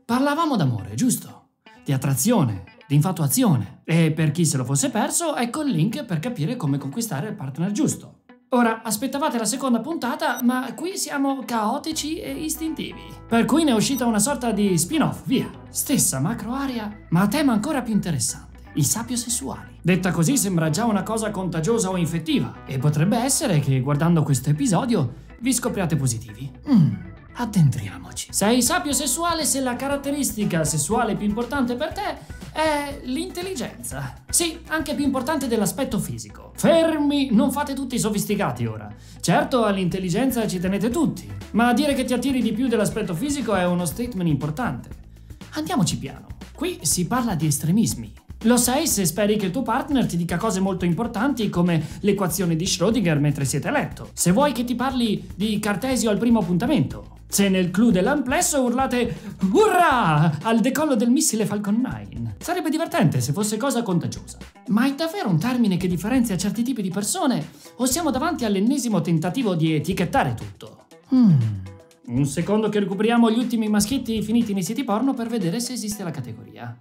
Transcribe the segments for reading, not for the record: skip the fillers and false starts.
Parlavamo d'amore, giusto? Di attrazione, di infatuazione. E per chi se lo fosse perso, ecco il link per capire come conquistare il partner giusto. Ora, aspettavate la seconda puntata, ma qui siamo caotici e istintivi. Per cui ne è uscita una sorta di spin-off, via. Stessa macro area, ma a tema ancora più interessante. I sapiosessuali. Detta così sembra già una cosa contagiosa o infettiva. E potrebbe essere che guardando questo episodio vi scopriate positivi. Addentriamoci. Sei sapiosessuale se la caratteristica sessuale più importante per te è l'intelligenza. Sì, anche più importante dell'aspetto fisico. Fermi, non fate tutti i sofisticati ora. Certo, all'intelligenza ci tenete tutti, ma dire che ti attiri di più dell'aspetto fisico è uno statement importante. Andiamoci piano. Qui si parla di estremismi. Lo sei se speri che il tuo partner ti dica cose molto importanti come l'equazione di Schrödinger mentre siete a letto. Se vuoi che ti parli di Cartesio al primo appuntamento. Se nel clou dell'amplesso urlate "Urrà!" al decollo del missile Falcon 9. Sarebbe divertente se fosse cosa contagiosa. Ma è davvero un termine che differenzia certi tipi di persone? O siamo davanti all'ennesimo tentativo di etichettare tutto? Un secondo che recuperiamo gli ultimi maschietti finiti nei siti porno per vedere se esiste la categoria.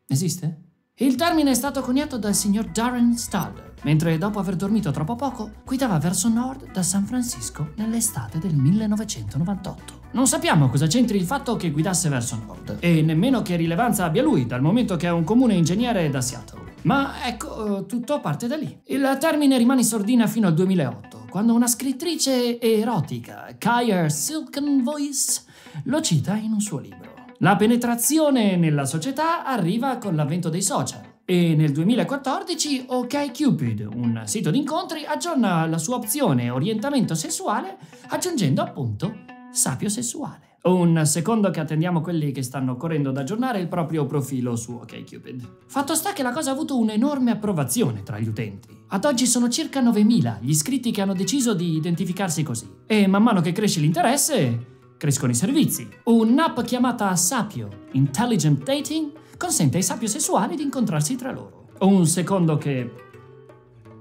Esiste? Il termine è stato coniato dal signor Darren Stalder, mentre dopo aver dormito troppo poco, guidava verso nord da San Francisco nell'estate del 1998. Non sappiamo cosa c'entri il fatto che guidasse verso nord, e nemmeno che rilevanza abbia lui, dal momento che è un comune ingegnere da Seattle. Ma ecco, tutto parte da lì. Il termine rimane in sordina fino al 2008, quando una scrittrice erotica, Kaya Silkenvoice, lo cita in un suo libro. La penetrazione nella società arriva con l'avvento dei social e nel 2014 OkCupid, un sito di incontri, aggiorna la sua opzione orientamento sessuale aggiungendo appunto sapiosessuale. Un secondo che attendiamo quelli che stanno correndo ad aggiornare il proprio profilo su OkCupid. Fatto sta che la cosa ha avuto un'enorme approvazione tra gli utenti. Ad oggi sono circa 9.000 gli iscritti che hanno deciso di identificarsi così e man mano che cresce l'interesse crescono i servizi. Un'app chiamata Sapio Intelligent Dating consente ai sapiosessuali di incontrarsi tra loro. Un secondo che...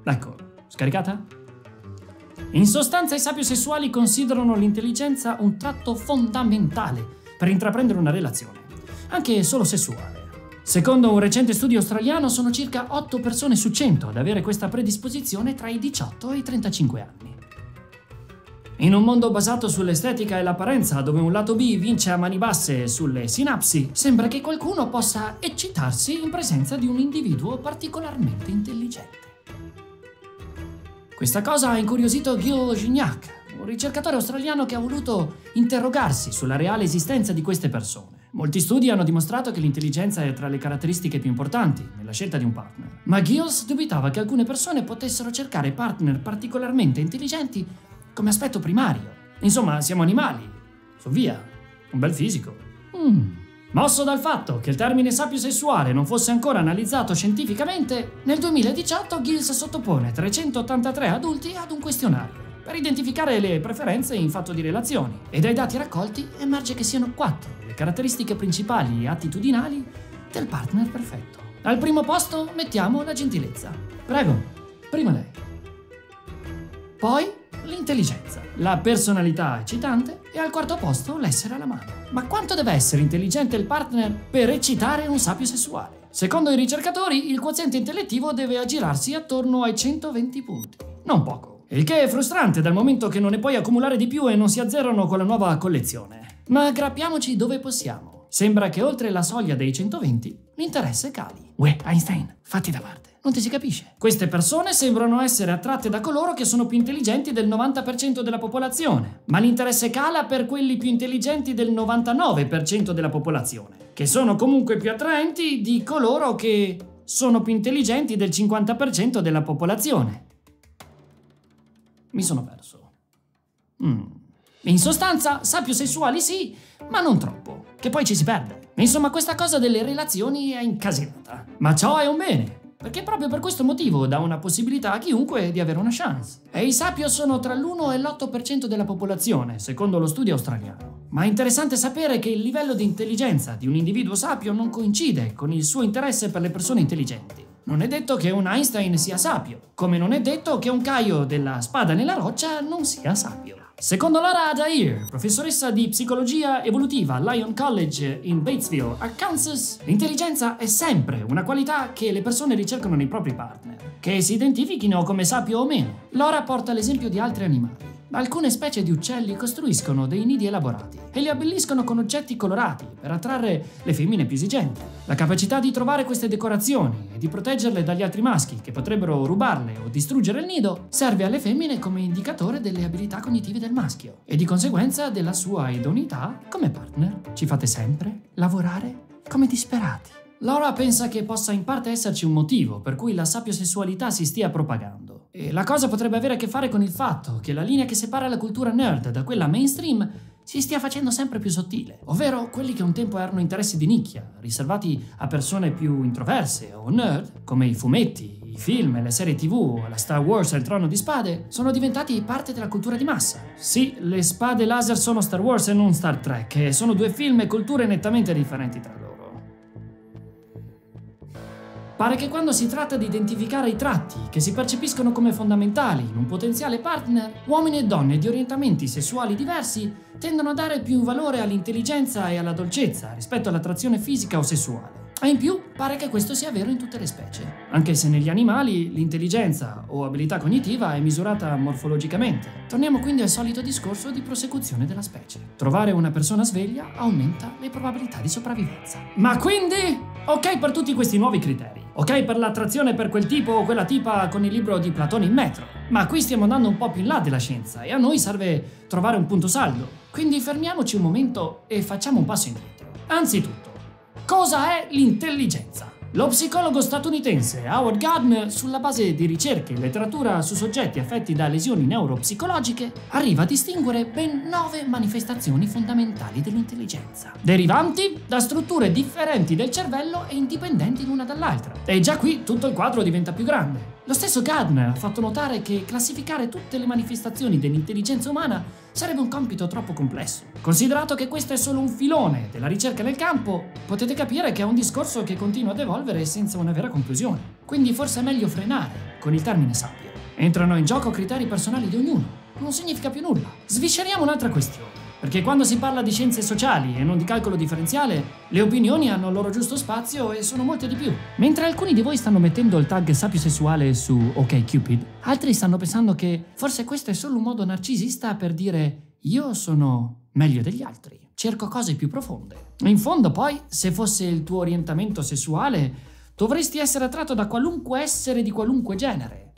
Ecco, scaricata? In sostanza i sapiosessuali considerano l'intelligenza un tratto fondamentale per intraprendere una relazione, anche solo sessuale. Secondo un recente studio australiano sono circa 8 persone su 100 ad avere questa predisposizione tra i 18 e i 35 anni. In un mondo basato sull'estetica e l'apparenza, dove un lato B vince a mani basse sulle sinapsi, sembra che qualcuno possa eccitarsi in presenza di un individuo particolarmente intelligente. Questa cosa ha incuriosito Gil Gignac, un ricercatore australiano che ha voluto interrogarsi sulla reale esistenza di queste persone. Molti studi hanno dimostrato che l'intelligenza è tra le caratteristiche più importanti nella scelta di un partner. Ma Gilles dubitava che alcune persone potessero cercare partner particolarmente intelligenti come aspetto primario. Insomma, siamo animali. Su via. Un bel fisico. Mosso dal fatto che il termine sapiosessuale non fosse ancora analizzato scientificamente, nel 2018 Gilles sottopone 383 adulti ad un questionario per identificare le preferenze in fatto di relazioni. E dai dati raccolti emerge che siano 4 le caratteristiche principali e attitudinali del partner perfetto. Al primo posto mettiamo la gentilezza. Prego, prima lei. Poi l'intelligenza, la personalità eccitante e al quarto posto l'essere alla mano. Ma quanto deve essere intelligente il partner per eccitare un sapiosessuale? Secondo i ricercatori, il quoziente intellettivo deve aggirarsi attorno ai 120 punti. Non poco. Il che è frustrante dal momento che non ne puoi accumulare di più e non si azzerano con la nuova collezione. Ma aggrappiamoci dove possiamo. Sembra che oltre la soglia dei 120 l'interesse cali. Uè, Einstein, fatti da parte. Non ti si capisce. Queste persone sembrano essere attratte da coloro che sono più intelligenti del 90% della popolazione, ma l'interesse cala per quelli più intelligenti del 99% della popolazione, che sono comunque più attraenti di coloro che sono più intelligenti del 50% della popolazione. Mi sono perso. In sostanza, sapiosessuali sì, ma non troppo, che poi ci si perde. Insomma, questa cosa delle relazioni è incasinata. Ma ciò è un bene, perché proprio per questo motivo dà una possibilità a chiunque di avere una chance. E i sapio sono tra l'1 e l'8% della popolazione, secondo lo studio australiano. Ma è interessante sapere che il livello di intelligenza di un individuo sapio non coincide con il suo interesse per le persone intelligenti. Non è detto che un Einstein sia sapio, come non è detto che un Caio della spada nella roccia non sia sapio. Secondo Laura Adair, professoressa di psicologia evolutiva al Lyon College in Batesville, Arkansas, l'intelligenza è sempre una qualità che le persone ricercano nei propri partner, che si identifichino come sapio o meno. Laura porta l'esempio di altri animali. Alcune specie di uccelli costruiscono dei nidi elaborati e li abbelliscono con oggetti colorati per attrarre le femmine più esigenti. La capacità di trovare queste decorazioni e di proteggerle dagli altri maschi che potrebbero rubarle o distruggere il nido serve alle femmine come indicatore delle abilità cognitive del maschio e di conseguenza della sua idoneità come partner. Ci fate sempre lavorare come disperati. Laura pensa che possa in parte esserci un motivo per cui la sapiosessualità si stia propagando. E la cosa potrebbe avere a che fare con il fatto che la linea che separa la cultura nerd da quella mainstream si stia facendo sempre più sottile, ovvero quelli che un tempo erano interessi di nicchia, riservati a persone più introverse o nerd, come i fumetti, i film, le serie TV, la Star Wars e il Trono di Spade, sono diventati parte della cultura di massa. Sì, le spade laser sono Star Wars e non Star Trek, e sono due film e culture nettamente differenti tra loro. Pare che quando si tratta di identificare i tratti che si percepiscono come fondamentali in un potenziale partner, uomini e donne di orientamenti sessuali diversi tendono a dare più valore all'intelligenza e alla dolcezza rispetto all'attrazione fisica o sessuale. E in più pare che questo sia vero in tutte le specie, anche se negli animali l'intelligenza o abilità cognitiva è misurata morfologicamente. Torniamo quindi al solito discorso di prosecuzione della specie. Trovare una persona sveglia aumenta le probabilità di sopravvivenza. Ma quindi, ok per tutti questi nuovi criteri. Ok per l'attrazione per quel tipo o quella tipa con il libro di Platone in metro. Ma qui stiamo andando un po' più in là della scienza e a noi serve trovare un punto saldo. Quindi fermiamoci un momento e facciamo un passo indietro. Anzitutto, cosa è l'intelligenza? Lo psicologo statunitense Howard Gardner, sulla base di ricerche e letteratura su soggetti affetti da lesioni neuropsicologiche, arriva a distinguere ben 9 manifestazioni fondamentali dell'intelligenza, derivanti da strutture differenti del cervello e indipendenti l'una dall'altra. E già qui tutto il quadro diventa più grande. Lo stesso Gardner ha fatto notare che classificare tutte le manifestazioni dell'intelligenza umana sarebbe un compito troppo complesso. Considerato che questo è solo un filone della ricerca nel campo, potete capire che è un discorso che continua ad evolvere senza una vera conclusione. Quindi forse è meglio frenare con il termine sapio. Entrano in gioco criteri personali di ognuno. Non significa più nulla. Svisceriamo un'altra questione. Perché quando si parla di scienze sociali e non di calcolo differenziale, le opinioni hanno il loro giusto spazio e sono molte di più. Mentre alcuni di voi stanno mettendo il tag sapiosessuale su OkCupid, altri stanno pensando che forse questo è solo un modo narcisista per dire io sono meglio degli altri, cerco cose più profonde. In fondo poi, se fosse il tuo orientamento sessuale, dovresti essere attratto da qualunque essere di qualunque genere.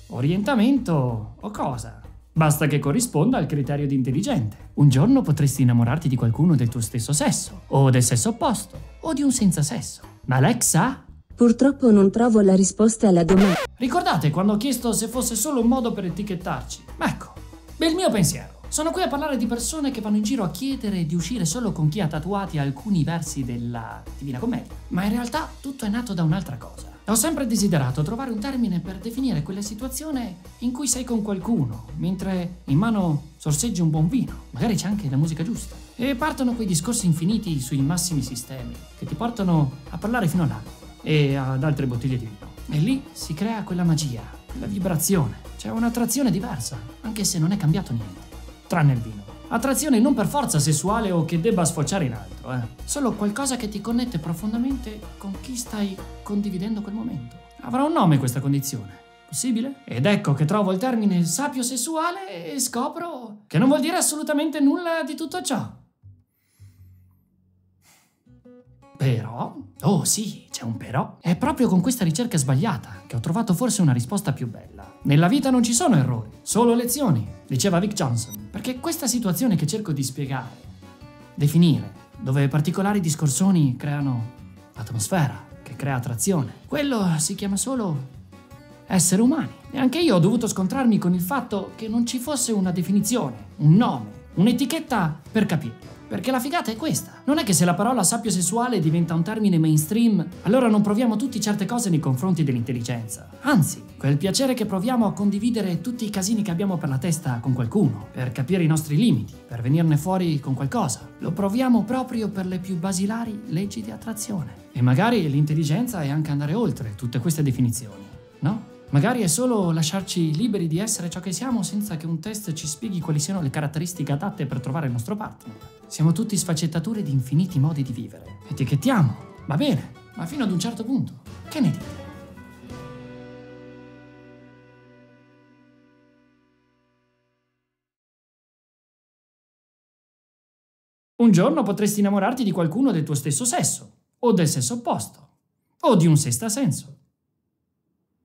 Orientamento o cosa? Basta che corrisponda al criterio di intelligente. Un giorno potresti innamorarti di qualcuno del tuo stesso sesso, o del sesso opposto, o di un senza sesso. Ma Alexa? Purtroppo non trovo la risposta alla domanda. Ricordate quando ho chiesto se fosse solo un modo per etichettarci? Ecco, il mio pensiero. Sono qui a parlare di persone che vanno in giro a chiedere di uscire solo con chi ha tatuati alcuni versi della Divina Commedia. Ma in realtà tutto è nato da un'altra cosa. Ho sempre desiderato trovare un termine per definire quella situazione in cui sei con qualcuno, mentre in mano sorseggi un buon vino, magari c'è anche la musica giusta. E partono quei discorsi infiniti sui massimi sistemi, che ti portano a parlare fino all'alba e ad altre bottiglie di vino. E lì si crea quella magia, quella vibrazione. C'è un'attrazione diversa, anche se non è cambiato niente, tranne il vino. Attrazione non per forza sessuale o che debba sfociare in altro, Solo qualcosa che ti connette profondamente con chi stai condividendo quel momento. Avrà un nome questa condizione? Possibile? Ed ecco che trovo il termine sapiosessuale e scopro che non vuol dire assolutamente nulla di tutto ciò. Però, oh sì, c'è un però, è proprio con questa ricerca sbagliata che ho trovato forse una risposta più bella. Nella vita non ci sono errori, solo lezioni, diceva Vic Johnson. Perché questa situazione che cerco di spiegare, definire, dove particolari discorsoni creano atmosfera, che crea attrazione, quello si chiama solo esseri umani. E anche io ho dovuto scontrarmi con il fatto che non ci fosse una definizione, un nome, un'etichetta per capirlo. Perché la figata è questa. Non è che se la parola sapiosessuale diventa un termine mainstream, allora non proviamo tutti certe cose nei confronti dell'intelligenza. Anzi, quel piacere che proviamo a condividere tutti i casini che abbiamo per la testa con qualcuno, per capire i nostri limiti, per venirne fuori con qualcosa, lo proviamo proprio per le più basilari leggi di attrazione. E magari l'intelligenza è anche andare oltre tutte queste definizioni, no? Magari è solo lasciarci liberi di essere ciò che siamo senza che un test ci spieghi quali siano le caratteristiche adatte per trovare il nostro partner. Siamo tutti sfaccettature di infiniti modi di vivere. Etichettiamo, va bene, ma fino ad un certo punto. Che ne dite? Un giorno potresti innamorarti di qualcuno del tuo stesso sesso, o del sesso opposto, o di un sesta senso.